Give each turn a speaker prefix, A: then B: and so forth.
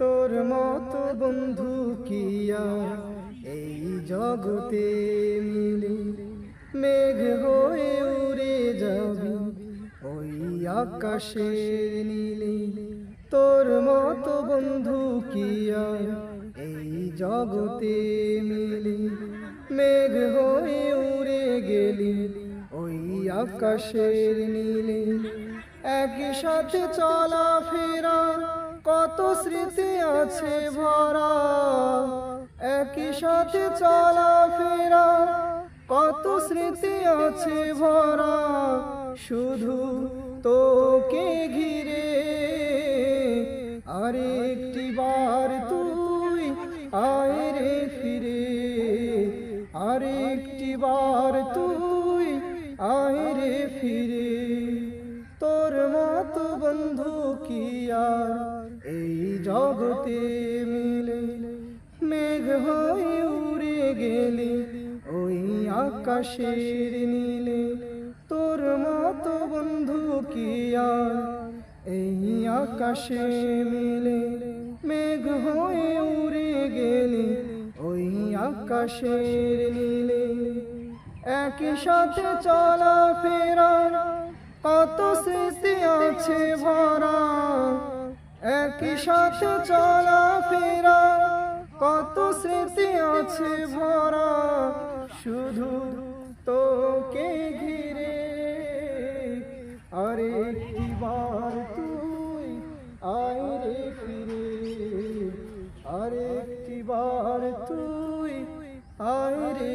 A: তোর মতো বন্ধু কি আর এই জগতে মিলে? মেঘ হয়ে উড়ে যাবি ওই আকাশের নীলে। তোর মতো বন্ধু কি আর এই জগতে মিলে? মেঘ হয়ে উড়ে গেলি ওই আকাশের নীলে। একই সাথে চলা ফেরা কত স্মৃতি আছে ভরা, একই সাথে চলা ফেরা কত স্মৃতি আছে ভরা, শুধু তোকে ঘিরে। আরেকটি বার তুই আয় রে ফিরে, আরেকটি বার তুই আয় রে ফিরে। তোর মতো বন্ধু কি আর এই জগতে মিলে? মেঘ হয়ে উড়ে গেলি ওই আকাশের নীলে। তোর মতো বন্ধু কি আর এই আকাশে মিলে? মেঘ হয়ে উড়ে গেলি ওই আকাশের নীলে। একই সাথে চলা ফেরা কত স্মৃতি আছে ভরা, একই সাথে চলা ফেরা কত স্মৃতি আছে ভরা, শুধু তোকে ঘিরে। আরেকটি বার তুই আয় রে ফিরে, আরেকটি বার তুই আয় রে